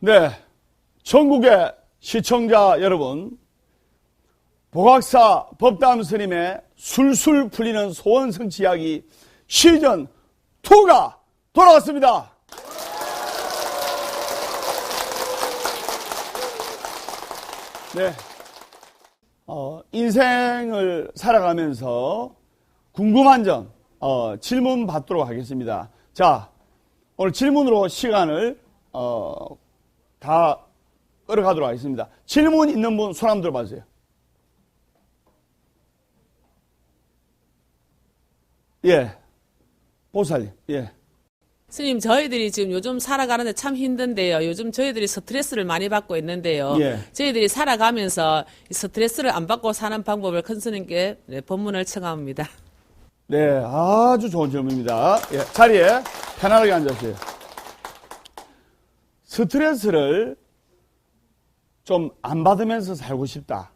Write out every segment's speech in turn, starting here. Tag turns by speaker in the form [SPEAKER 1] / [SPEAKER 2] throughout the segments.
[SPEAKER 1] 네, 전국의 시청자 여러분, 보각사 법담 스님의 술술 풀리는 소원 성취 이야기 시즌 2가 돌아왔습니다. 네, 인생을 살아가면서 궁금한 점 질문 받도록 하겠습니다. 자, 오늘 질문으로 시간을 다 끌어가도록 하겠습니다. 질문 있는 분 손 한번 들어봐주세요. 예, 보살님. 예.
[SPEAKER 2] 스님, 저희들이 지금 요즘 살아가는데 참 힘든데요. 요즘 저희들이 스트레스를 많이 받고 있는데요.
[SPEAKER 1] 예.
[SPEAKER 2] 저희들이 살아가면서 이 스트레스를 안 받고 사는 방법을 큰 스님께 법문을 청합니다.
[SPEAKER 1] 네, 아주 좋은 질문입니다. 예, 자리에 편안하게 앉으세요. 스트레스를 좀 안 받으면서 살고 싶다.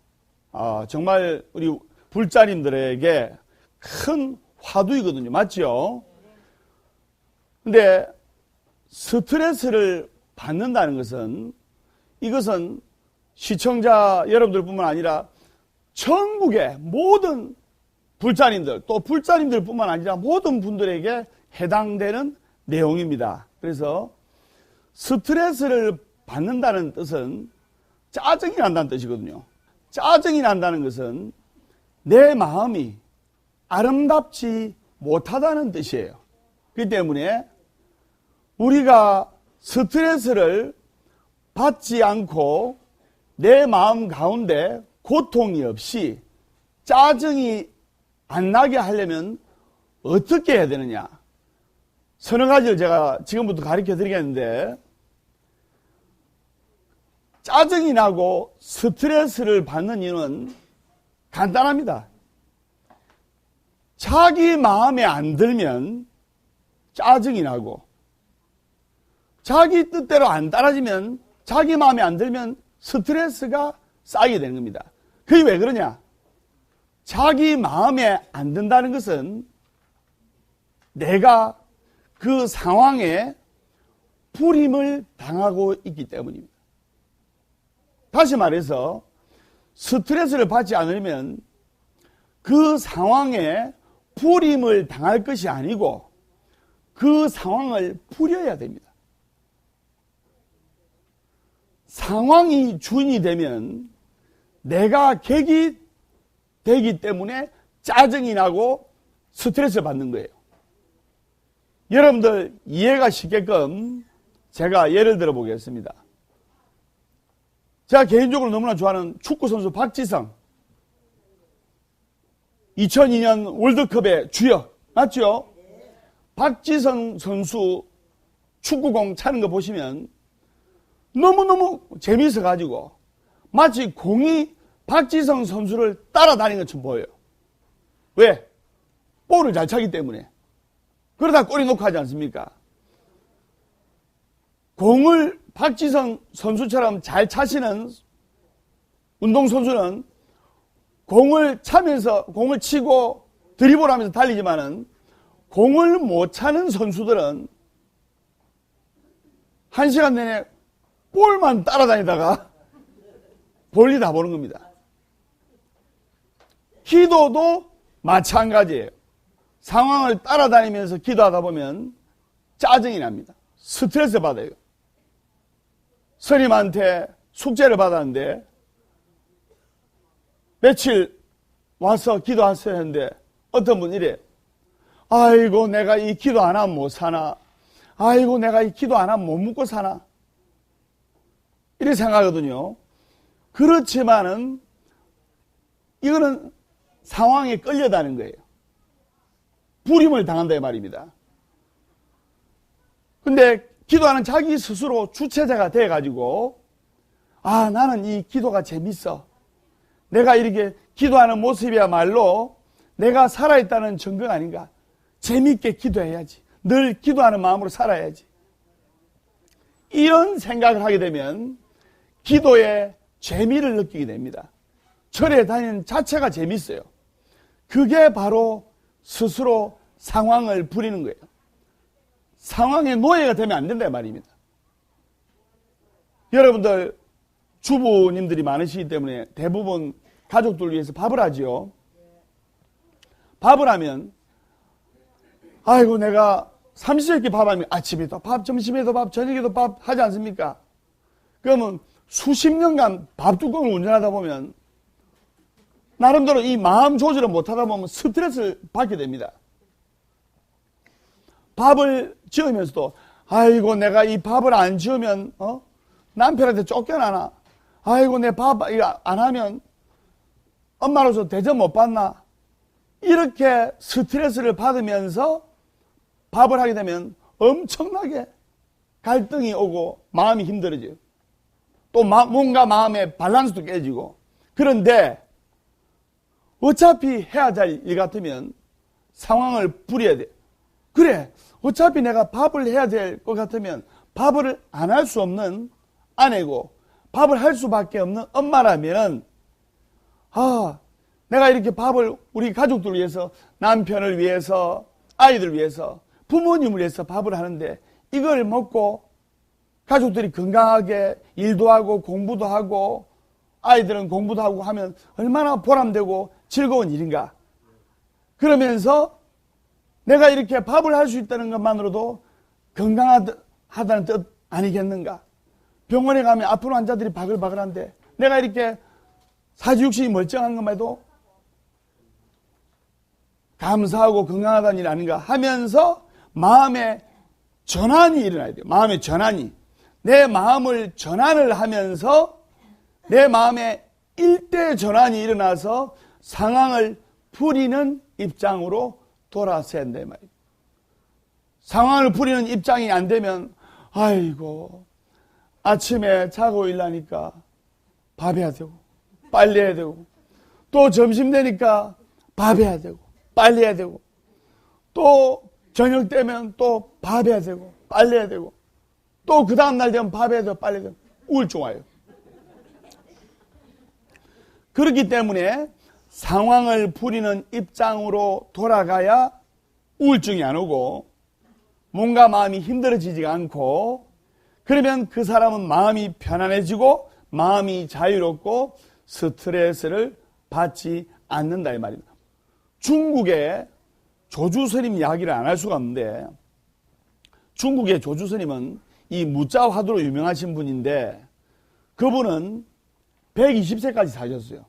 [SPEAKER 1] 정말 우리 불자님들에게 큰 화두이거든요. 맞죠? 근데 스트레스를 받는다는 것은 이것은 시청자 여러분들뿐만 아니라 전국의 모든 불자님들, 또 불자님들뿐만 아니라 모든 분들에게 해당되는 내용입니다. 그래서 스트레스를 받는다는 뜻은 짜증이 난다는 뜻이거든요. 짜증이 난다는 것은 내 마음이 아름답지 못하다는 뜻이에요. 그렇기 때문에 우리가 스트레스를 받지 않고 내 마음 가운데 고통이 없이 짜증이 안 나게 하려면 어떻게 해야 되느냐? 서너 가지를 제가 지금부터 가르쳐 드리겠는데, 짜증이 나고 스트레스를 받는 이유는 간단합니다. 자기 마음에 안 들면 짜증이 나고, 자기 뜻대로 안 따라지면, 자기 마음에 안 들면 스트레스가 쌓이게 되는 겁니다. 그게 왜 그러냐? 자기 마음에 안 든다는 것은 내가 그 상황에 불임을 당하고 있기 때문입니다. 다시 말해서 스트레스를 받지 않으면 그 상황에 불임을 당할 것이 아니고 그 상황을 풀어야 됩니다. 상황이 주인이 되면 내가 객이 되기 때문에 짜증이 나고 스트레스를 받는 거예요. 여러분들 이해가 쉽게끔 제가 예를 들어 보겠습니다. 제가 개인적으로 너무나 좋아하는 축구선수 박지성. 2002년 월드컵의 주역, 맞죠? 박지성 선수 축구공 차는 거 보시면 너무너무 재미있어가지고 마치 공이 박지성 선수를 따라다니는 것처럼 보여요. 왜? 볼을 잘 차기 때문에. 그러다 골이 놓고 하지 않습니까? 공을 박지성 선수처럼 잘 차시는 운동선수는 공을 차면서, 공을 치고 드리블하면서 달리지만은 공을 못 차는 선수들은 1시간 내내 볼만 따라다니다가 볼일 다 보는 겁니다. 기도도 마찬가지예요. 상황을 따라다니면서 기도하다 보면 짜증이 납니다. 스트레스 받아요. 스님한테 숙제를 받았는데 며칠 와서 기도하셔야 했는데 어떤 분이 이래. 아이고 내가 이 기도 안 하면 못 사나. 아이고 내가 이 기도 안 하면 못 먹고 사나. 이렇게 생각하거든요. 그렇지만은 이거는 상황에 끌려다는 거예요. 불임을 당한다 이 말입니다. 근데 기도하는 자기 스스로 주체자가 돼가지고 나는 이 기도가 재밌어. 내가 이렇게 기도하는 모습이야말로 내가 살아있다는 증거 아닌가. 재밌게 기도해야지. 늘 기도하는 마음으로 살아야지. 이런 생각을 하게 되면 기도에 재미를 느끼게 됩니다. 절에 다니는 자체가 재밌어요. 그게 바로 스스로 상황을 부리는 거예요. 상황의 노예가 되면 안 된다 말입니다. 여러분들 주부님들이 많으시기 때문에 대부분 가족들 위해서 밥을 하지요. 밥을 하면 아이고 내가 삼시세끼 밥하면 아침에도 밥, 점심에도 밥, 저녁에도 밥 하지 않습니까? 그러면 수십 년간 밥뚜껑을 운전하다 보면 나름대로 이 마음 조절을 못하다 보면 스트레스를 받게 됩니다. 밥을 지으면서도 아이고 내가 이 밥을 안 지으면 남편한테 쫓겨나나? 아이고 내 밥 안 하면 엄마로서 대접 못 받나? 이렇게 스트레스를 받으면서 밥을 하게 되면 엄청나게 갈등이 오고 마음이 힘들어져요. 또 뭔가 마음의 밸런스도 깨지고. 그런데 어차피 해야 될 일 같으면 상황을 부려야 돼. 그래, 어차피 내가 밥을 해야 될 것 같으면 밥을 안 할 수 없는 아내고 밥을 할 수밖에 없는 엄마라면 내가 이렇게 밥을 우리 가족들 위해서, 남편을 위해서, 아이들 위해서, 부모님을 위해서 밥을 하는데 이걸 먹고 가족들이 건강하게 일도 하고 공부도 하고 아이들은 공부도 하고 하면 얼마나 보람되고 즐거운 일인가. 그러면서 내가 이렇게 밥을 할 수 있다는 것만으로도 건강하다는 뜻 아니겠는가. 병원에 가면 아픈 환자들이 바글바글한데 내가 이렇게 사지육신이 멀쩡한 것만 해도 감사하고 건강하다는 일 아닌가 하면서 마음의 전환이 일어나야 돼요. 마음의 전환이. 내 마음을 전환을 하면서 내 마음의 일대 전환이 일어나서 상황을 풀이는 입장으로 돌아서야 한다 이 말이에요. 상황을 풀이는 입장이 안 되면 아이고 아침에 자고 일어나니까 밥 해야 되고 빨리 해야 되고 또 점심 되니까 밥 해야 되고 빨리 해야 되고 또 저녁 되면 또 밥 해야 되고 빨리 해야 되고 또 그 다음날 되면 밥 해야 되고 빨리 해야 되고 우울증 와요. 그렇기 때문에 상황을 풀이는 입장으로 돌아가야 우울증이 안 오고 뭔가 마음이 힘들어지지가 않고 그러면 그 사람은 마음이 편안해지고 마음이 자유롭고 스트레스를 받지 않는다 이 말입니다. 중국의 조주스님 이야기를 안 할 수가 없는데 중국의 조주스님은 이 무자 화두로 유명하신 분인데 그분은 120세까지 사셨어요.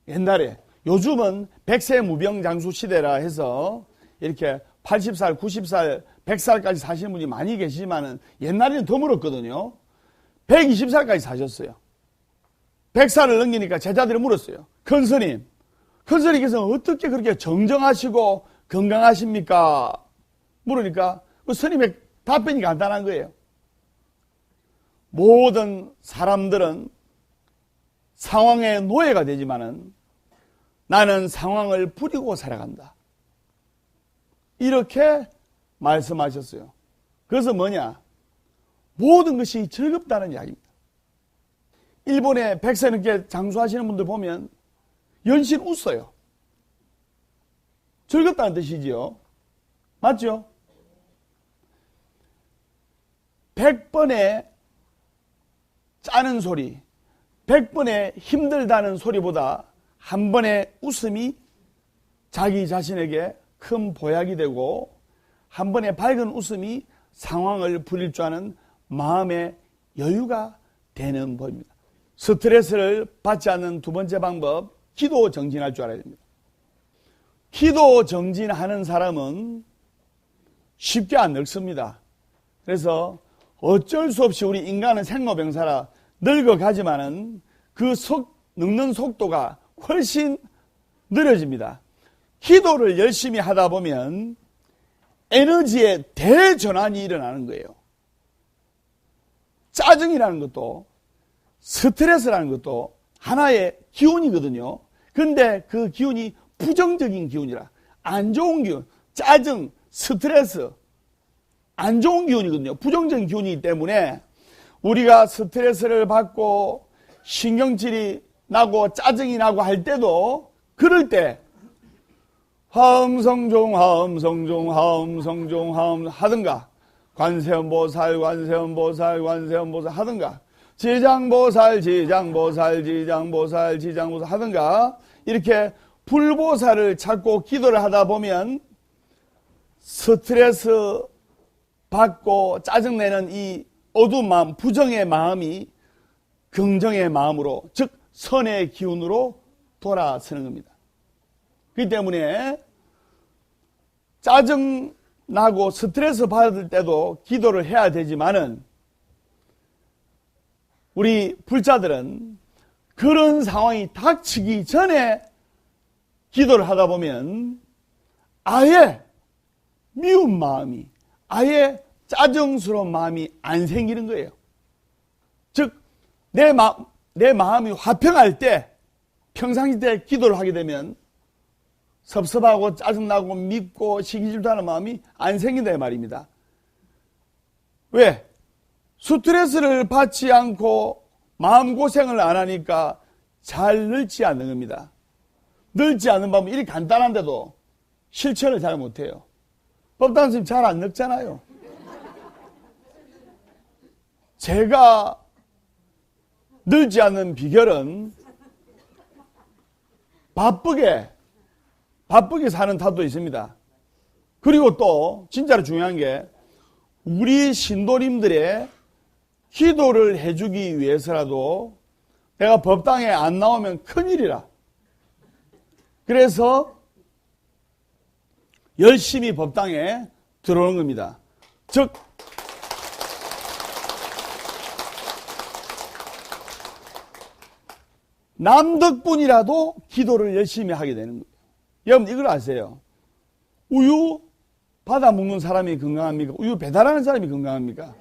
[SPEAKER 1] 옛날에. 요즘은 100세 무병장수 시대라 해서 이렇게 80살, 90살, 100살까지 사시는 분이 많이 계시지만은 옛날에는 더 멀었거든요. 120살까지 사셨어요. 100살을 넘기니까 제자들이 물었어요. 큰 스님께서 어떻게 그렇게 정정하시고 건강하십니까? 물으니까 그 스님의 답변이 간단한 거예요. 모든 사람들은 상황의 노예가 되지만은 나는 상황을 부리고 살아간다. 이렇게 말씀하셨어요. 그래서 뭐냐? 모든 것이 즐겁다는 이야기입니다. 일본에 100세 넘게 장수하시는 분들 보면 연신 웃어요. 즐겁다는 뜻이지요. 맞죠? 100번의 짜는 소리, 100번의 힘들다는 소리보다 한 번의 웃음이 자기 자신에게 큰 보약이 되고 한 번의 밝은 웃음이 상황을 부릴 줄 아는 마음의 여유가 되는 법입니다. 스트레스를 받지 않는 두 번째 방법, 기도 정진할 줄 알아야 됩니다. 기도 정진하는 사람은 쉽게 안 늙습니다. 그래서 어쩔 수 없이 우리 인간은 생로병사라 늙어가지만은 그 늙는 속도가 훨씬 느려집니다. 기도를 열심히 하다 보면 에너지의 대전환이 일어나는 거예요. 짜증이라는 것도 스트레스라는 것도 하나의 기운이거든요. 그런데 그 기운이 부정적인 기운이라 안 좋은 기운, 짜증, 스트레스 안 좋은 기운이거든요. 부정적인 기운이기 때문에 우리가 스트레스를 받고 신경질이 나고 짜증이 나고 할 때도 그럴 때 하음성종 하음성종 하음성종 하음 하든가 관세음보살 관세음보살 관세음보살 하든가 지장보살, 지장보살, 지장보살, 지장보살 하든가 이렇게 불보살을 찾고 기도를 하다 보면 스트레스 받고 짜증내는 이 어두운 마음, 부정의 마음이 긍정의 마음으로, 즉 선의 기운으로 돌아서는 겁니다. 그렇기 때문에 짜증나고 스트레스 받을 때도 기도를 해야 되지만은 우리 불자들은 그런 상황이 닥치기 전에 기도를 하다 보면 아예 미운 마음이, 아예 짜증스러운 마음이 안 생기는 거예요. 즉, 내 마음이 화평할 때, 평상시 때 기도를 하게 되면 섭섭하고 짜증나고 밉고 시기질투 하는 마음이 안 생긴다 이 말입니다. 왜? 스트레스를 받지 않고 마음고생을 안 하니까 잘 늙지 않는 겁니다. 늙지 않는 방법이 이렇게 간단한데도 실천을 잘 못해요. 법당 선생님 잘 안 늙잖아요. 제가 늙지 않는 비결은 바쁘게 사는 탓도 있습니다. 그리고 또 진짜로 중요한 게 우리 신도님들의 기도를 해주기 위해서라도 내가 법당에 안 나오면 큰일이라. 그래서 열심히 법당에 들어오는 겁니다. 즉 남 덕분이라도 기도를 열심히 하게 되는 거예요. 여러분 이걸 아세요? 우유 받아 먹는 사람이 건강합니까? 우유 배달하는 사람이 건강합니까?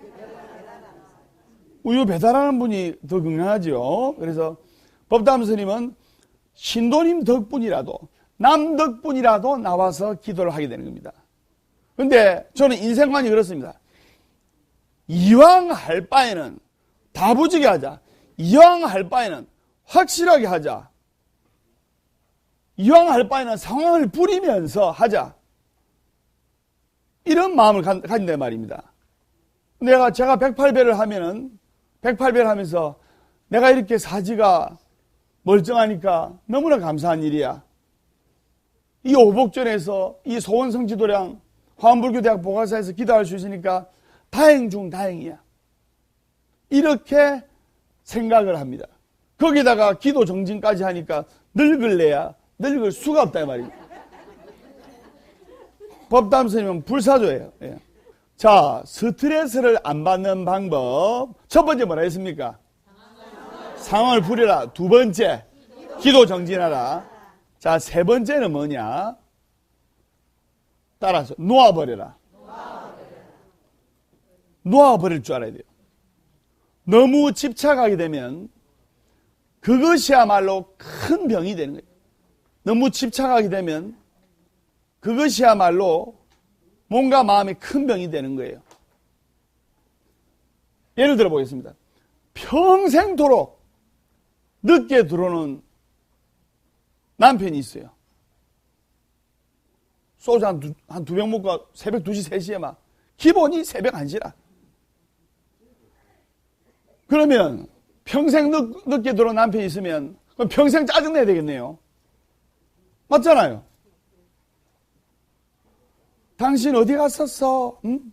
[SPEAKER 1] 우유 배달하는 분이 더 건강하죠. 그래서 법담 스님은 신도님 덕분이라도 남 덕분이라도 나와서 기도를 하게 되는 겁니다. 그런데 저는 인생관이 그렇습니다. 이왕 할 바에는 다부지게 하자. 이왕 할 바에는 확실하게 하자. 이왕 할 바에는 상황을 부리면서 하자. 이런 마음을 가진단 말입니다. 제가 108배를 하면은 108배를 하면서 내가 이렇게 사지가 멀쩡하니까 너무나 감사한 일이야. 이 오복전에서 이 소원성지도량 화엄불교대학 보살사에서 기도할 수 있으니까 다행 중 다행이야. 이렇게 생각을 합니다. 거기다가 기도 정진까지 하니까 늙을래야 늙을 수가 없다 이 말입니다. 법담 스님은 불사조예요. 예. 자, 스트레스를 안 받는 방법. 첫 번째 뭐라 했습니까? 상황을 부려라. 두 번째, 기도 정진하라. 자, 세 번째는 뭐냐? 따라서 놓아버려라. 놓아버릴 줄 알아야 돼요. 너무 집착하게 되면 그것이야말로 큰 병이 되는 거예요. 너무 집착하게 되면 그것이야말로 몸과 마음이 큰 병이 되는 거예요. 예를 들어 보겠습니다. 평생토록 늦게 들어오는 남편이 있어요. 소주 한 두 병 먹고 새벽 2시, 3시에 막 기본이 새벽 1시라. 그러면 평생 늦게 들어온 남편이 있으면 그럼 평생 짜증내야 되겠네요. 맞잖아요. 당신 어디 갔었어? 응?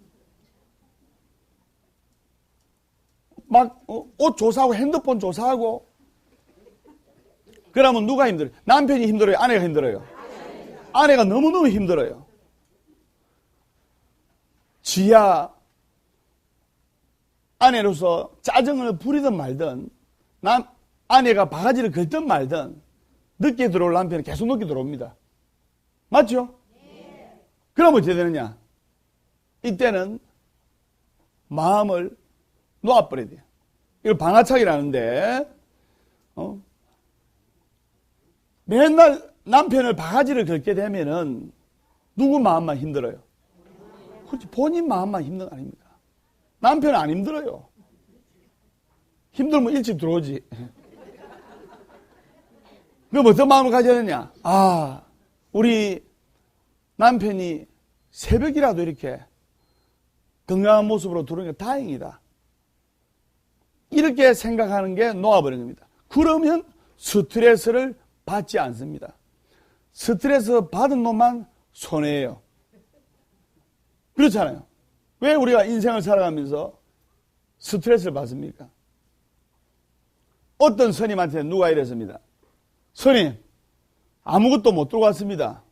[SPEAKER 1] 막 옷 조사하고 핸드폰 조사하고. 그러면 누가 힘들어요? 남편이 힘들어요? 아내가 힘들어요? 아내가 너무너무 힘들어요. 지야 아내로서 짜증을 부리든 말든 아내가 바가지를 긁든 말든 늦게 들어올 남편은 계속 늦게 들어옵니다. 맞죠? 그럼 어떻게 되느냐? 이때는 마음을 놓아버려야 돼요. 이걸 방아착이라는데 맨날 남편을 바가지를 긁게 되면은 누구 마음만 힘들어요? 그렇지, 본인 마음만 힘든 거 아닙니까? 남편은 안 힘들어요. 힘들면 일찍 들어오지. 그럼 어떤 마음을 가져야 되냐? 아, 우리 남편이 새벽이라도 이렇게 건강한 모습으로 들어오니까 다행이다. 이렇게 생각하는 게 놓아버린 겁니다. 그러면 스트레스를 받지 않습니다. 스트레스 받은 놈만 손해예요. 그렇잖아요. 왜 우리가 인생을 살아가면서 스트레스를 받습니까? 어떤 스님한테 누가 이랬습니다. 스님, 아무것도 못 들고 왔습니다.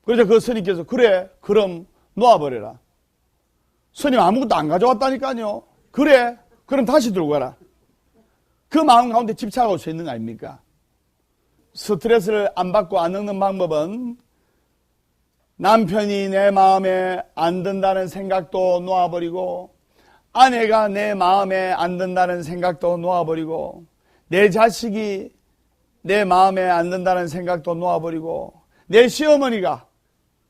[SPEAKER 1] 그래서 그 스님께서 그래, 그럼 놓아버려라. 스님 아무것도 안 가져왔다니까요. 그래, 그럼 다시 들고 가라. 그 마음 가운데 집착하고 서 있는 거 아닙니까? 스트레스를 안 받고 안 늙는 방법은 남편이 내 마음에 안 든다는 생각도 놓아버리고, 아내가 내 마음에 안 든다는 생각도 놓아버리고, 내 자식이 내 마음에 안 든다는 생각도 놓아버리고, 내 시어머니가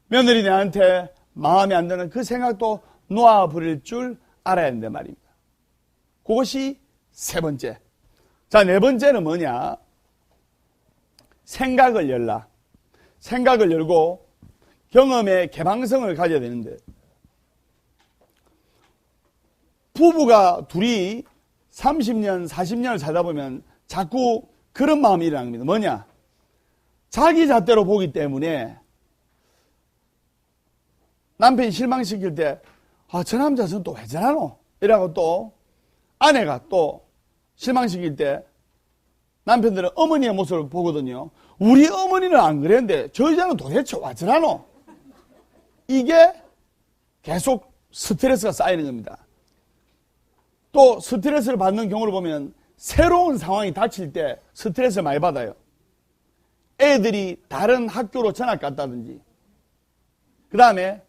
[SPEAKER 1] 며느리 내한테 마음에 안 드는 그 생각도 놓아버릴 줄 알아야 된단 말입니다. 그것이 세 번째. 자, 네 번째는 뭐냐? 생각을 열라. 생각을 열고 경험의 개방성을 가져야 되는데, 부부가 둘이 30년, 40년을 살다 보면 자꾸 그런 마음이 일어나는 겁니다. 뭐냐? 자기 잣대로 보기 때문에 남편이 실망시킬 때, 아, 저 남자 저는 또 왜 저러노? 이라고 또 아내가 또 실망시킬 때 남편들은 어머니의 모습을 보거든요. 우리 어머니는 안 그랬는데 저 여자는 도대체 왜 저러노? 이게 계속 스트레스가 쌓이는 겁니다. 또 스트레스를 받는 경우를 보면 새로운 상황이 닥칠 때 스트레스를 많이 받아요. 애들이 다른 학교로 전학 갔다든지, 그 다음에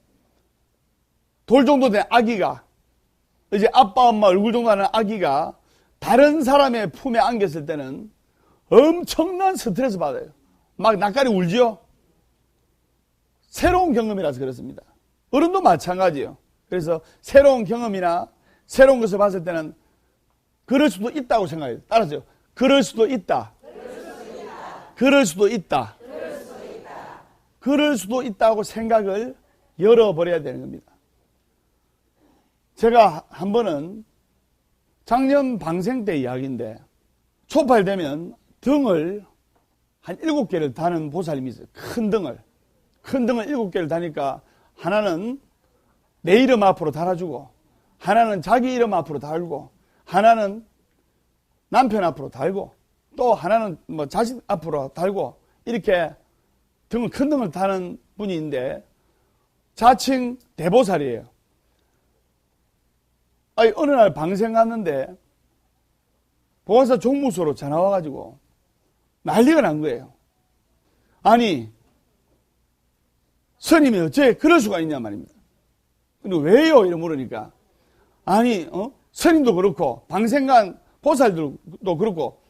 [SPEAKER 1] 돌 정도 된 아기가, 이제 아빠 엄마 얼굴 정도 하는 아기가 다른 사람의 품에 안겼을 때는 엄청난 스트레스 받아요. 막 낯가리 울죠. 새로운 경험이라서 그렇습니다. 어른도 마찬가지예요. 그래서 새로운 경험이나 새로운 것을 봤을 때는 그럴 수도 있다고 생각해요. 따라서요. 그럴 수도 있다. 그럴 수도 있다. 그럴 수도 있다고 생각을 열어버려야 되는 겁니다. 제가 한 번은 작년 방생 때 이야기인데, 초팔되면 등을 한 7개를 다는 보살님이 있어요. 큰 등을 7개를 다니까 하나는 내 이름 앞으로 달아주고, 하나는 자기 이름 앞으로 달고, 하나는 남편 앞으로 달고, 또 하나는 뭐 자식 앞으로 달고, 이렇게 큰 등을 다는 분이 있는데 자칭 대보살이에요. 아니, 어느 날 방생 갔는데 보건사 종무소로 전화 와가지고 난리가 난 거예요. 아니, 스님이 어째 그럴 수가 있냐 말입니다. 근데 왜요? 이러 물으니까, 아니, 스님도 그렇고 방생간 보살들도 그렇고,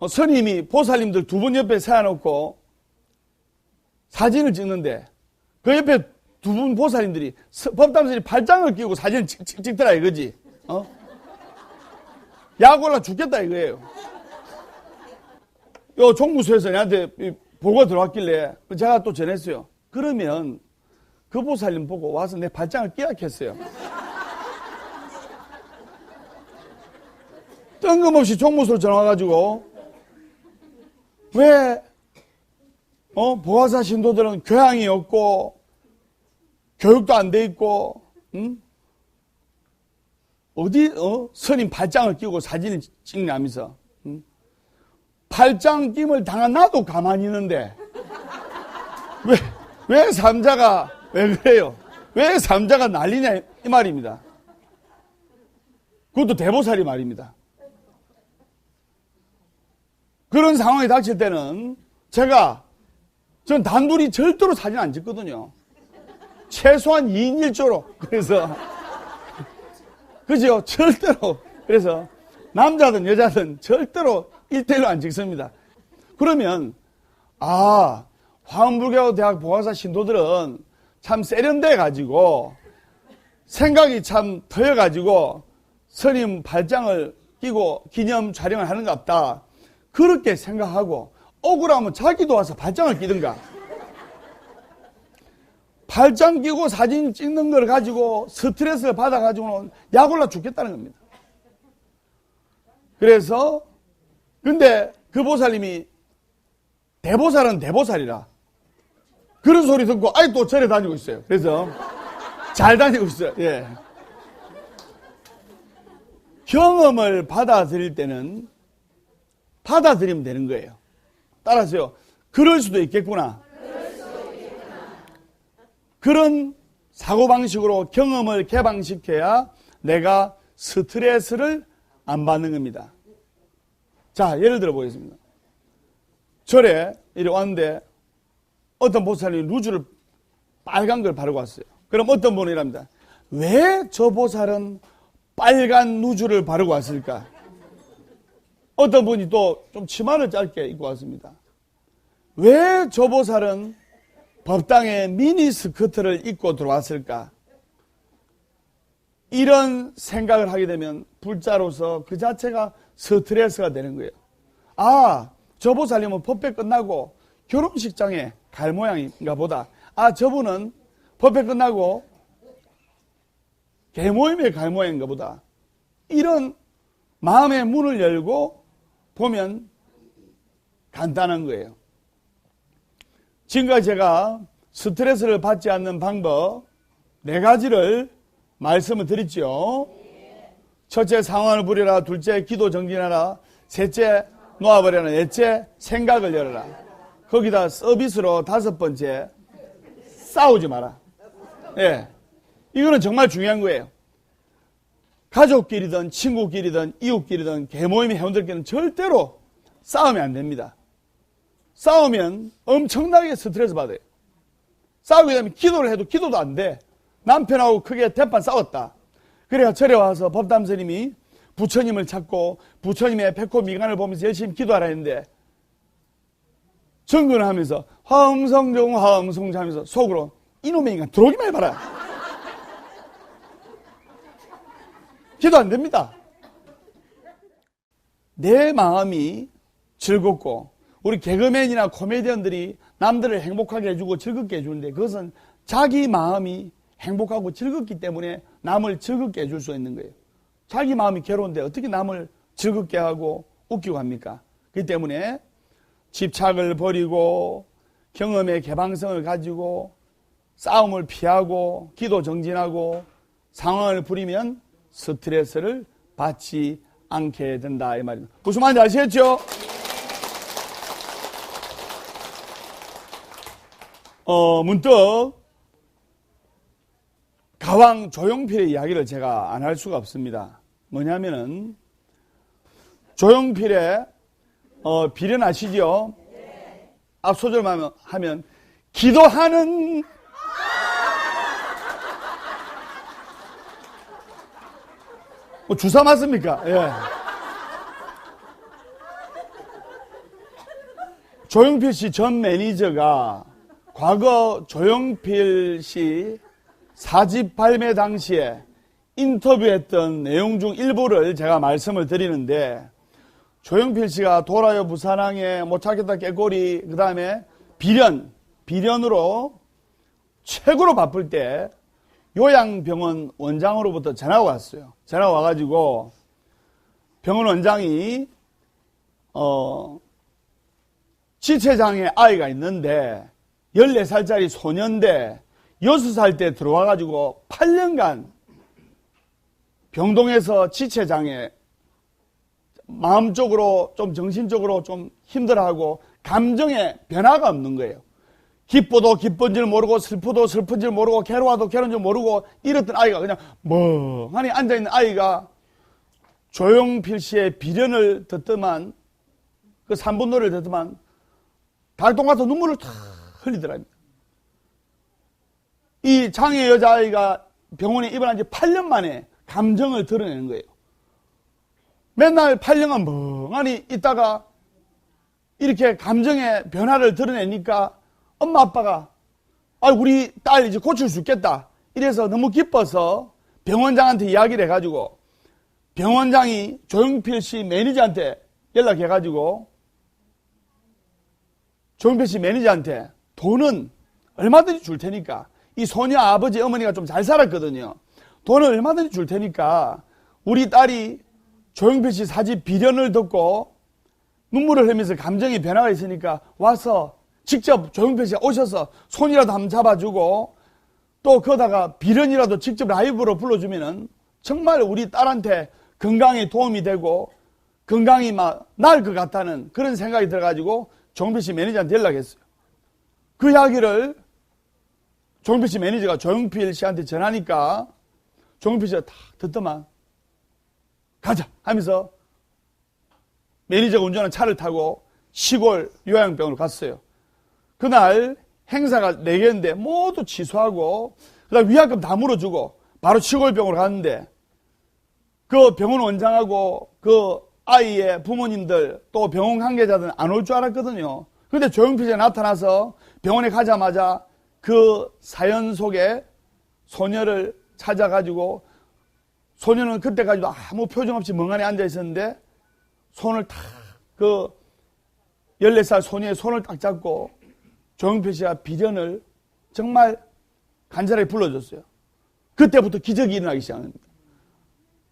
[SPEAKER 1] 스님이 보살님들 두 분 옆에 세워놓고 사진을 찍는데 그 옆에 두 분 보살님들이 법담스님 발장을 끼고 사진을 찍더라 이거지. 약 올라 죽겠다 이거예요. 요 종무소에서 내한테 보고가 들어왔길래 제가 또 전했어요. 그러면 그 보살님 보고 와서 내 발장을 끼약했어요. 뜬금없이 종무소로 전화와가지고, 왜 보화사 신도들은 교양이 없고 교육도 안 돼 있고, 어디 스님 발장을 끼고 사진을 찍냐면서, 발장 끼임을 당한 나도 가만히 있는데 왜 삼자가 왜 그래요? 왜 삼자가 난리냐 이 말입니다. 그것도 대보살이 말입니다. 그런 상황이 닥칠 때는 전 단둘이 절대로 사진 안 찍거든요. 최소한 2인 1조로. 그래서, 그죠? 절대로. 그래서 남자든 여자든 절대로 1대1로 안 찍습니다. 그러면, 화엄불교 대학 보화사 신도들은 참 세련돼가지고, 생각이 참 터여가지고, 스님 발장을 끼고 기념 촬영을 하는 것 같다. 그렇게 생각하고, 억울하면 자기도 와서 발장을 끼든가. 발장 끼고 사진 찍는 걸 가지고 스트레스를 받아가지고는 약 올라 죽겠다는 겁니다. 그래서 근데 그 보살님이 대보살은 대보살이라 그런 소리 듣고 아직도 절에 다니고 있어요. 그래서 잘 다니고 있어요. 예. 경험을 받아들일 때는 받아들이면 되는 거예요. 따라서요. 그럴 수도 있겠구나. 그런 사고방식으로 경험을 개방시켜야 내가 스트레스를 안 받는 겁니다. 자, 예를 들어 보겠습니다. 절에 이리 왔는데 어떤 보살이 루즈를 빨간 걸 바르고 왔어요. 그럼 어떤 분이 이랍니다. 왜 저 보살은 빨간 루즈를 바르고 왔을까? 어떤 분이 또 좀 치마를 짧게 입고 왔습니다. 왜 저 보살은 법당에 미니 스커트를 입고 들어왔을까? 이런 생각을 하게 되면 불자로서 그 자체가 스트레스가 되는 거예요. 아, 저 보살님은 법회 끝나고 결혼식장에 갈 모양인가 보다. 아, 저분은 법회 끝나고 개모임에 갈 모양인가 보다. 이런 마음의 문을 열고 보면 간단한 거예요. 지금까지 제가 스트레스를 받지 않는 방법 4가지를 말씀을 드렸죠. 첫째, 상황을 부려라. 둘째, 기도 정진하라. 셋째, 놓아버려라. 넷째, 생각을 열어라. 거기다 서비스로 5번째, 싸우지 마라. 예. 이거는 정말 중요한 거예요. 가족끼리든 친구끼리든 이웃끼리든 개모임 회원들끼리는 절대로 싸우면 안 됩니다. 싸우면 엄청나게 스트레스 받아요. 싸우게 되면 기도를 해도 기도도 안 돼. 남편하고 크게 대판 싸웠다. 그래야 절에 와서 법담스님이 부처님을 찾고 부처님의 백호 미간을 보면서 열심히 기도하라 했는데 정근을 하면서 화엄성종 화엄성종 하면서 속으로 이놈의 인간 들어오기만 해봐라. 기도 안 됩니다. 내 마음이 즐겁고 우리 개그맨이나 코미디언들이 남들을 행복하게 해주고 즐겁게 해주는데 그것은 자기 마음이 행복하고 즐겁기 때문에 남을 즐겁게 해줄 수 있는 거예요. 자기 마음이 괴로운데 어떻게 남을 즐겁게 하고 웃기고 합니까? 그렇기 때문에 집착을 버리고 경험의 개방성을 가지고 싸움을 피하고 기도 정진하고 상황을 부리면 스트레스를 받지 않게 된다 이 말입니다. 무슨 말인지 아시겠죠? 문득 가왕 조용필의 이야기를 제가 안 할 수가 없습니다. 뭐냐면은 조용필의 비련 아시죠? 앞 소절만 하면 기도하는 주사 맞습니까? 예. 조용필 씨 전 매니저가 과거 조용필 씨 4집 발매 당시에 인터뷰했던 내용 중 일부를 제가 말씀을 드리는데 조용필 씨가 돌아요 부산항에 못 찾겠다 깨꼬리 그 다음에 비련으로 최고로 바쁠 때 요양병원 원장으로부터 전화가 왔어요. 전화가 와가지고 병원 원장이 지체장애 아이가 있는데 14살짜리 소년데 6살 때 들어와가지고 8년간 병동에서 지체장애 마음적으로 좀 정신적으로 좀 힘들어하고 감정에 변화가 없는 거예요. 기뻐도 기쁜 줄 모르고 슬퍼도 슬픈 줄 모르고 괴로워도 괴로운 줄 모르고 이랬던 아이가 그냥 멍하니 앉아있는 아이가 조용필 씨의 비련을 듣더만 그 3분 노래를 듣더만 달동 가서 눈물을 탁 흘리더랍니다. 이 장애 여자아이가 병원에 입원한 지 8년 만에 감정을 드러내는 거예요. 맨날 8년간 멍하니 있다가 이렇게 감정의 변화를 드러내니까 엄마 아빠가 우리 딸 이제 고칠 수 있겠다 이래서 너무 기뻐서 병원장한테 이야기를 해가지고 병원장이 조용필 씨 매니저한테 연락해가지고 조용필 씨 매니저한테 돈은 얼마든지 줄 테니까 이 소녀 아버지 어머니가 좀 잘 살았거든요. 돈을 얼마든지 줄 테니까 우리 딸이 조용필 씨 사집 비련을 듣고 눈물을 흘리면서 감정의 변화가 있으니까 와서 직접 조용필 씨가 오셔서 손이라도 한번 잡아주고 또 거다가 비련이라도 직접 라이브로 불러주면은 정말 우리 딸한테 건강에 도움이 되고 건강이 막 나을 것 같다는 그런 생각이 들어가지고 조용필 씨 매니저한테 연락했어요. 그 이야기를 조용필 씨 매니저가 조용필 씨한테 전하니까 조용필 씨가 다 듣더만 가자 하면서 매니저가 운전한 차를 타고 시골 요양병으로 갔어요. 그날 행사가 4개인데 모두 취소하고 그다음 위약금 다 물어주고 바로 시골병으로 갔는데 그 병원 원장하고 그 아이의 부모님들 또 병원 관계자들은 안 올 줄 알았거든요. 근데 조용필 씨가 나타나서 병원에 가자마자 그 사연 속에 소녀를 찾아가지고 소녀는 그때까지도 아무 표정 없이 멍하니 앉아 있었는데 손을 탁 그 14살 소녀의 손을 딱 잡고 조용필 씨가 비련을 정말 간절하게 불러줬어요. 그때부터 기적이 일어나기 시작합니다.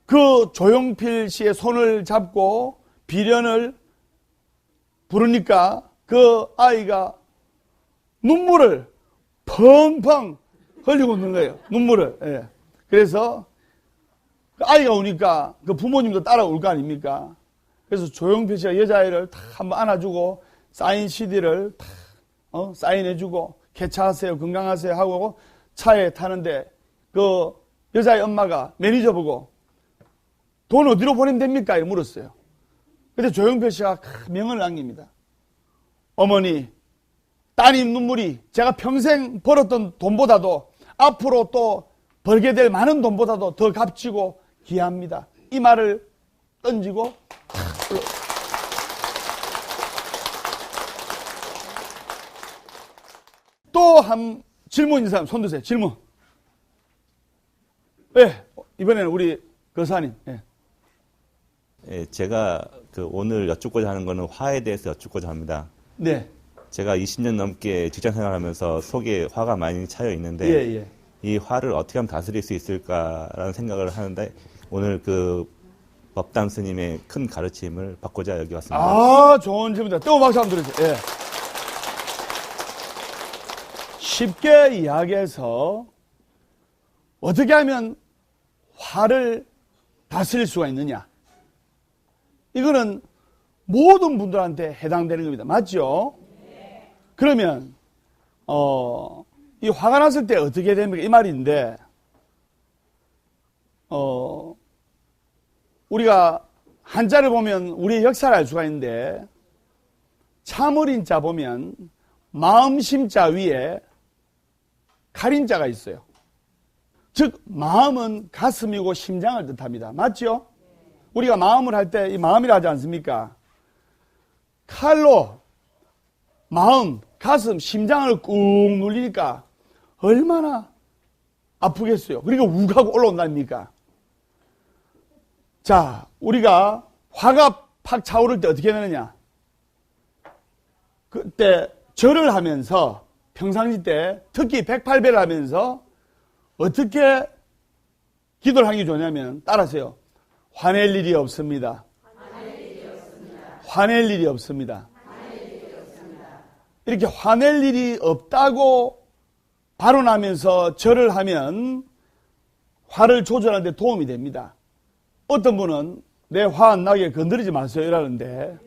[SPEAKER 1] 그 조용필 씨의 손을 잡고 비련을 부르니까 그 아이가 눈물을 펑펑 흘리고 있는 거예요. 눈물을. 예. 그래서 그 아이가 우니까 그 부모님도 따라 울 거 아닙니까? 그래서 조용필 씨가 여자아이를 탁 한번 안아주고 사인 CD를 탁 사인해주고 개차하세요, 건강하세요 하고 차에 타는데 그 여자의 엄마가 매니저 보고 돈 어디로 보내면 됩니까? 이렇게 물었어요. 근데 조용필 씨가 명언을 남깁니다. 어머니, 따님 눈물이 제가 평생 벌었던 돈보다도 앞으로 또 벌게 될 많은 돈보다도 더 값지고 귀합니다. 이 말을 던지고 또 한 질문 있는 사람 손 드세요. 질문. 네, 이번에는 우리 거사님. 네.
[SPEAKER 3] 예, 제가 오늘 여쭙고자 하는 거는 화에 대해서 여쭙고자 합니다.
[SPEAKER 1] 네.
[SPEAKER 3] 제가 20년 넘게 직장 생활하면서 속에 화가 많이 차여 있는데
[SPEAKER 1] 예.
[SPEAKER 3] 이 화를 어떻게 하면 다스릴 수 있을까라는 생각을 하는데 오늘 그 법담 스님의 큰 가르침을 받고자 여기 왔습니다.
[SPEAKER 1] 아, 좋은 질문이다. 또 박수 한번 드리세요. 예. 쉽게 이야기해서 어떻게 하면 화를 다스릴 수가 있느냐. 이거는 모든 분들한테 해당되는 겁니다. 맞죠? 그러면 이 화가 났을 때 어떻게 됩니까? 이 말인데 우리가 한자를 보면 우리의 역사를 알 수가 있는데 참을인자 보면 마음심자 위에 가린자가 있어요. 즉 마음은 가슴이고 심장을 뜻합니다. 맞죠? 우리가 마음을 할 때 이 마음이라 하지 않습니까? 칼로 마음, 가슴, 심장을 꾹 눌리니까 얼마나 아프겠어요. 그러니까 우가고 올라온다니까. 자, 우리가 화가 팍 차오를 때 어떻게 되느냐? 그때 절을 하면서 평상시 때 특히 108배를 하면서 어떻게 기도를 하는 게 좋냐면 따라하세요. 화낼 일이 없습니다. 화낼 일이 없습니다. 이렇게 화낼 일이 없다고 발언하면서 절을 하면 화를 조절하는 데 도움이 됩니다. 어떤 분은 내 화 안 나게 건드리지 마세요 이러는데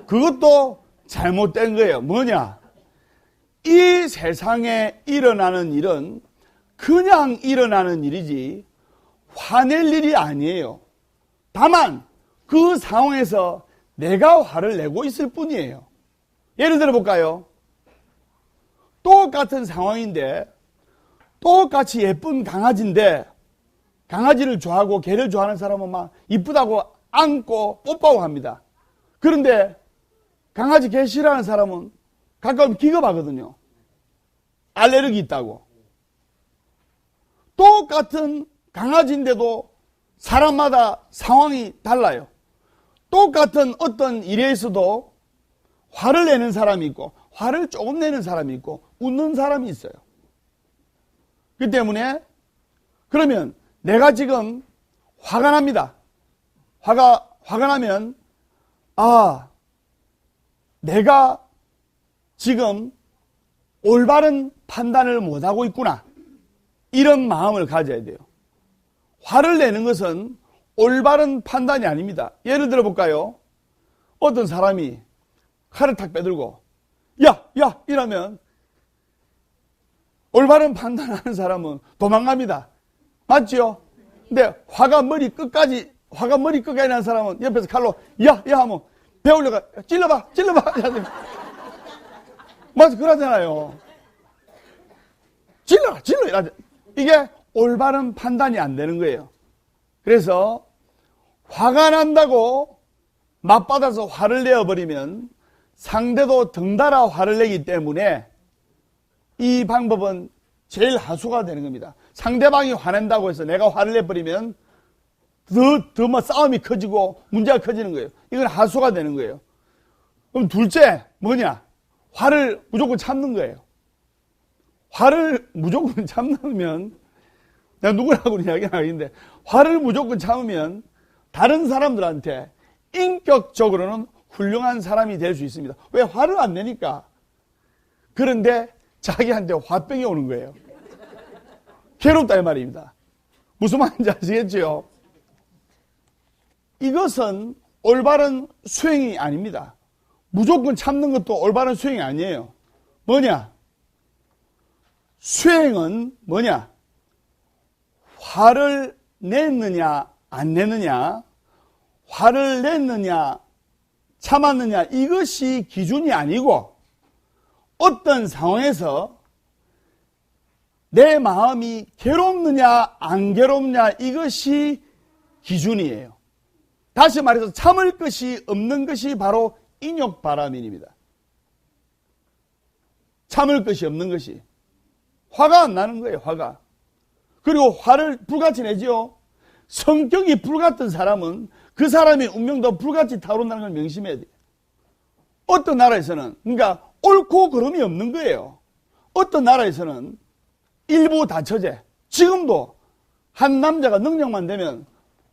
[SPEAKER 1] 그것도 잘못된 거예요. 뭐냐? 이 세상에 일어나는 일은 그냥 일어나는 일이지 화낼 일이 아니에요. 다만 그 상황에서 내가 화를 내고 있을 뿐이에요. 예를 들어 볼까요? 똑같은 상황인데 똑같이 예쁜 강아지인데 강아지를 좋아하고 개를 좋아하는 사람은 막 이쁘다고 안고 뽀뽀하고 합니다. 그런데 강아지 개 싫어하는 사람은 가까우면 기겁하거든요. 알레르기 있다고. 똑같은 강아지인데도 사람마다 상황이 달라요. 똑같은 어떤 일에 있어도 화를 내는 사람이 있고 화를 조금 내는 사람이 있고 웃는 사람이 있어요. 그렇기 때문에 그러면 내가 지금 화가 납니다. 화가 화가 나면 아, 내가 지금 올바른 판단을 못하고 있구나. 이런 마음을 가져야 돼요. 화를 내는 것은 올바른 판단이 아닙니다. 예를 들어 볼까요? 어떤 사람이 칼을 탁 빼들고 야! 이러면 올바른 판단하는 사람은 도망갑니다. 맞죠? 근데 화가 머리 끝까지 나는 사람은 옆에서 칼로 야! 하면 배우려가 찔러봐! 맞아, 그러잖아요. 질러! 이러죠. 이게 올바른 판단이 안 되는 거예요. 그래서 화가 난다고 맞받아서 화를 내어버리면 상대도 덩달아 화를 내기 때문에 이 방법은 제일 하수가 되는 겁니다. 상대방이 화낸다고 해서 내가 화를 내버리면 더 싸움이 커지고 문제가 커지는 거예요. 이건 하수가 되는 거예요. 그럼 둘째 뭐냐? 화를 무조건 참는 거예요. 화를 무조건 참으면 내가 누구라고 이야기는 아닌데 화를 무조건 참으면 다른 사람들한테 인격적으로는 훌륭한 사람이 될 수 있습니다. 왜? 화를 안 내니까. 그런데 자기한테 화병이 오는 거예요. 괴롭다 이 말입니다. 무슨 말인지 아시겠죠? 이것은 올바른 수행이 아닙니다. 무조건 참는 것도 올바른 수행이 아니에요. 뭐냐? 수행은 뭐냐? 화를 냈느냐 안 냈느냐, 화를 냈느냐 참았느냐, 이것이 기준이 아니고 어떤 상황에서 내 마음이 괴롭느냐 안 괴롭느냐, 이것이 기준이에요. 다시 말해서 참을 것이 없는 것이 바로 인욕바라밀입니다. 참을 것이 없는 것이. 화가 안 나는 거예요, 화가. 그리고 화를 불같이 내지요. 성격이 불같은 사람은 그 사람의 운명도 불같이 타오른다는 걸 명심해야 돼요. 어떤 나라에서는, 그러니까 옳고 그름이 없는 거예요. 어떤 나라에서는 일부 다처제, 지금도 한 남자가 능력만 되면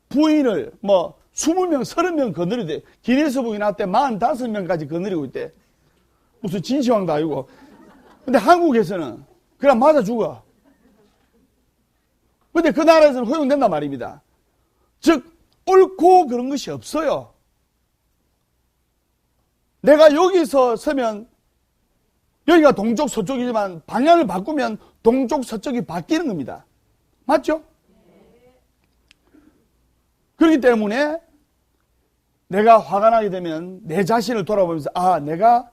[SPEAKER 1] 부인을 20명, 30명 거느리대. 기네스북이 나왔대 45명까지 거느리고 있대. 무슨 진시황도 아니고. 근데 한국에서는 그냥 맞아 죽어. 근데 그 나라에서는 허용된단 말입니다. 즉 옳고 그런 것이 없어요. 내가 여기서 서면 여기가 동쪽 서쪽이지만 방향을 바꾸면 동쪽 서쪽이 바뀌는 겁니다. 맞죠? 그렇기 때문에 내가 화가 나게 되면 내 자신을 돌아보면서 내가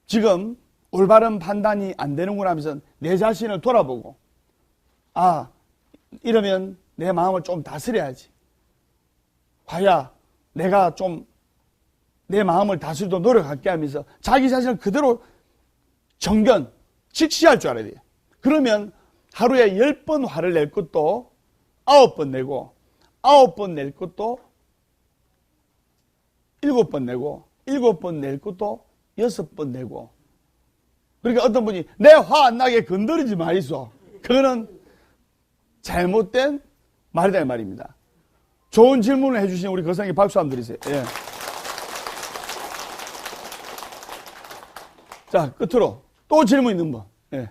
[SPEAKER 1] 지금 올바른 판단이 안 되는구나 하면서 내 자신을 돌아보고 이러면 내 마음을 좀 다스려야지. 화야, 내가 좀 내 마음을 다스리도록 노력할게 하면서 자기 자신을 그대로 정견, 직시할 줄 알아야 돼요. 그러면 하루에 10번 화를 낼 것도 9번 내고, 9번 낼 것도 7번 내고, 7번 낼 것도 6번 내고. 그러니까 어떤 분이 내 화 안 나게 건드리지 마이소. 그거는 잘못된 말이다 이 말입니다. 좋은 질문을 해주신 우리 거상에게 박수 한번 드리세요. 예. 자, 끝으로 또 질문 있는 분. 예.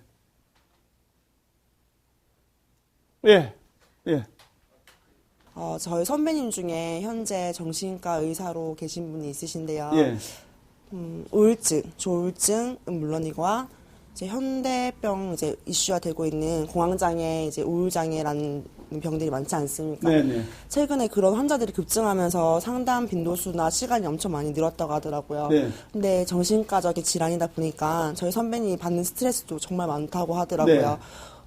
[SPEAKER 1] 예. 예.
[SPEAKER 4] 저희 선배님 중에 현재 정신과 의사로 계신 분이 있으신데요.
[SPEAKER 1] 예.
[SPEAKER 4] 우울증, 조울증은 물론이고 이제 현대병 이슈가 되고 있는 공황장애, 우울장애라는 병들이 많지 않습니까?
[SPEAKER 1] 네네.
[SPEAKER 4] 최근에 그런 환자들이 급증하면서 상담 빈도수나 시간이 엄청 많이 늘었다고 하더라고요.
[SPEAKER 1] 네.
[SPEAKER 4] 근데 정신과적인 질환이다 보니까 저희 선배님이 받는 스트레스도 정말 많다고 하더라고요.
[SPEAKER 1] 네.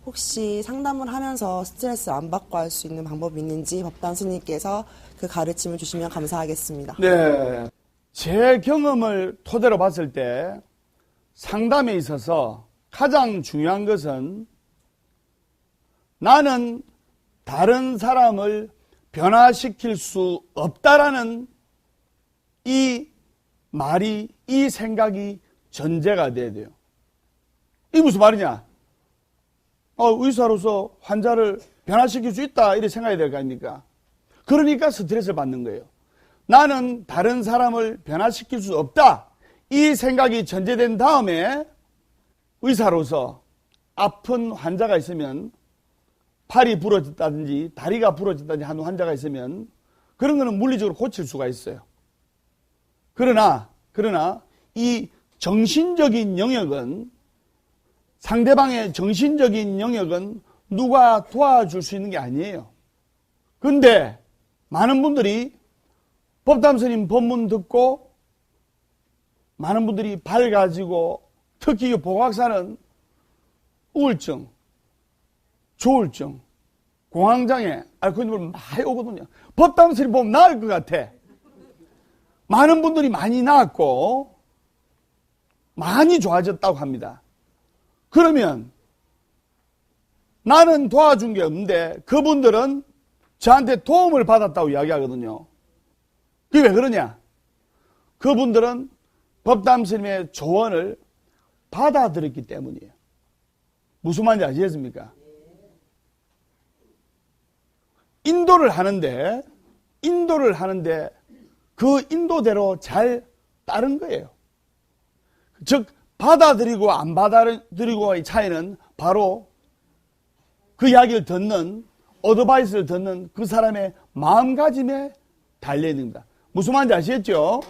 [SPEAKER 4] 혹시 상담을 하면서 스트레스 안 받고 할 수 있는 방법이 있는지 법단 스님께서 그 가르침을 주시면 감사하겠습니다.
[SPEAKER 1] 네. 제 경험을 토대로 봤을 때 상담에 있어서 가장 중요한 것은 나는 다른 사람을 변화시킬 수 없다라는 이 말이, 이 생각이 전제가 돼야 돼요. 이게 무슨 말이냐? 의사로서 환자를 변화시킬 수 있다 이렇게 생각해야 될 거 아닙니까? 그러니까 스트레스를 받는 거예요. 나는 다른 사람을 변화시킬 수 없다. 이 생각이 전제된 다음에 의사로서 아픈 환자가 있으면 팔이 부러졌다든지 다리가 부러졌다든지 하는 환자가 있으면 그런 거는 물리적으로 고칠 수가 있어요. 그러나 이 정신적인 영역은 상대방의 정신적인 영역은 누가 도와줄 수 있는 게 아니에요. 근데 많은 분들이 법담 스님 법문 듣고 많은 분들이 밝아지고 특히 보각사는 우울증, 조울증, 공황장애, 알코올을 많이 오거든요. 법담 스님 보면 나을 것 같아. 많은 분들이 많이 나았고 많이 좋아졌다고 합니다. 그러면 나는 도와준 게 없는데 그분들은 저한테 도움을 받았다고 이야기하거든요. 그게 왜 그러냐? 그분들은 법담 스님의 조언을 받아들였기 때문이에요. 무슨 말인지 아시겠습니까? 인도를 하는데 그 인도대로 잘 따른 거예요. 즉 받아들이고 안 받아들이고의 차이는 바로 그 이야기를 듣는 어드바이스를 듣는 그 사람의 마음가짐에 달려있는 겁니다. 무슨 말인지 아시겠죠?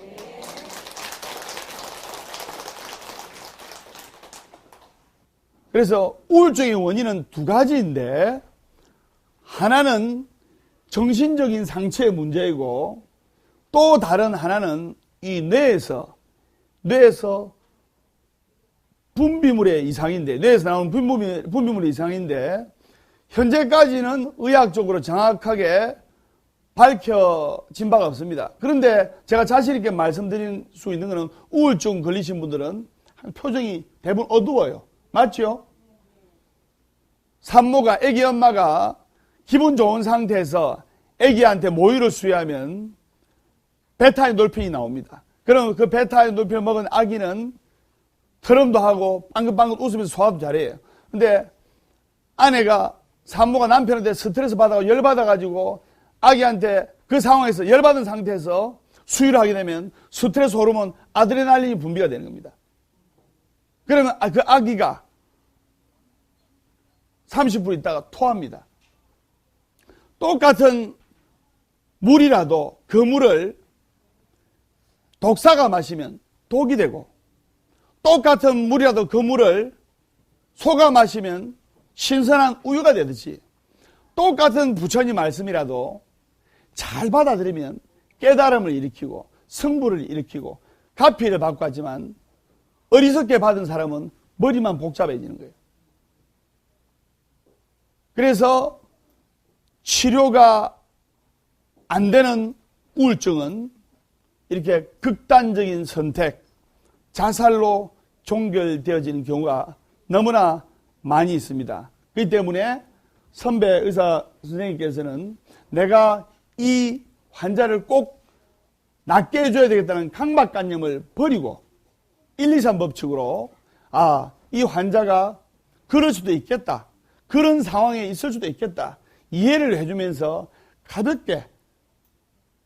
[SPEAKER 1] 그래서 우울증의 원인은 두 가지인데 하나는 정신적인 상처의 문제이고 또 다른 하나는 이 뇌에서 분비물의 이상인데 뇌에서 나오는 분비물의 이상인데 현재까지는 의학적으로 정확하게 밝혀진 바가 없습니다. 그런데 제가 자신 있게 말씀드릴 수 있는 것은 우울증 걸리신 분들은 표정이 대부분 어두워요. 맞죠? 산모가, 아기 엄마가 기분 좋은 상태에서 아기한테 모유를 수유하면 베타엔돌핀이 나옵니다. 그럼 그 베타엔돌핀을 먹은 아기는 트럼도 하고 빵긋빵긋 웃으면서 소화도 잘해요. 근데 아내가 산모가 남편한테 스트레스 받아서 열받아가지고 아기한테 그 상황에서 열받은 상태에서 수유를 하게 되면 스트레스 호르몬 아드레날린이 분비가 되는 겁니다. 그러면 그 아기가 30분 있다가 토합니다. 똑같은 물이라도 그 물을 독사가 마시면 독이 되고 똑같은 물이라도 그 물을 소가 마시면 신선한 우유가 되듯이 똑같은 부처님 말씀이라도 잘 받아들이면 깨달음을 일으키고 성불을 일으키고 가피를 받고 하지만 어리석게 받은 사람은 머리만 복잡해지는 거예요. 그래서 치료가 안 되는 우울증은 이렇게 극단적인 선택, 자살로 종결되어지는 경우가 너무나 많이 있습니다. 그렇기 때문에 선배 의사 선생님께서는 내가 이 환자를 꼭 낫게 해줘야 되겠다는 강박관념을 버리고 1, 2, 3 법칙으로 이 환자가 그럴 수도 있겠다. 그런 상황에 있을 수도 있겠다. 이해를 해주면서 가볍게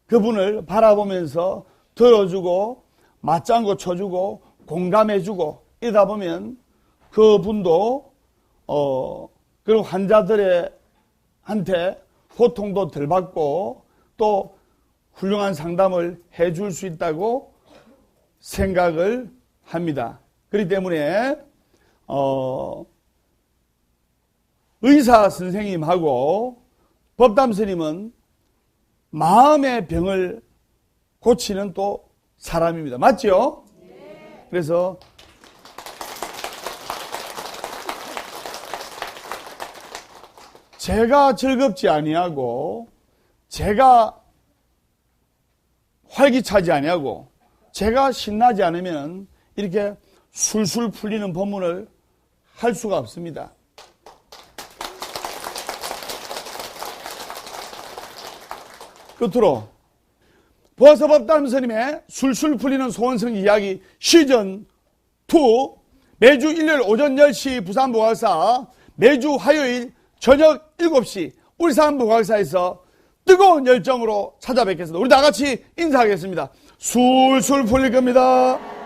[SPEAKER 1] 그분을 바라보면서 들어주고 맞장구 쳐주고 공감해주고 이러다 보면 그분도 그런 환자들한테 고통도 덜 받고 또 훌륭한 상담을 해줄 수 있다고 생각을 합니다. 그렇기 때문에 의사 선생님하고 법담 스님은 마음의 병을 고치는 또 사람입니다. 맞죠? 네. 그래서 제가 즐겁지 아니하고 제가 활기차지 아니하고 제가 신나지 않으면 이렇게 술술 풀리는 법문을 할 수가 없습니다. 끝으로 보아서법담 스님의 술술 풀리는 소원성 이야기 시즌 2 매주 일요일 오전 10시 부산 보각사 매주 화요일 저녁 7시 울산 보각사에서 뜨거운 열정으로 찾아뵙겠습니다. 우리 다 같이 인사하겠습니다. 술술 풀릴 겁니다.